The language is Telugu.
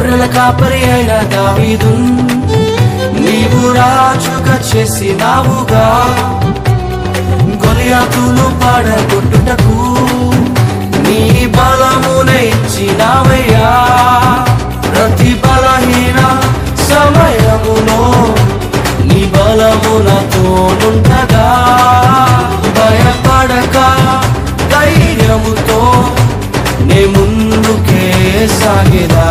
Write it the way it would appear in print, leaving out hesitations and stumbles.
గొర్రెల కాపరి అయిన దావీదు నీవు రాజుగా చేసినావుగా గొలియాతును పడగొట్టుటకు నీ బలమునే ఇచ్చినావయ్యా ప్రతి బలహీన సమయములో నీ బలము నాతోనుండగా భయపడక ధైర్యముతో నే ముందుకే సాగిరా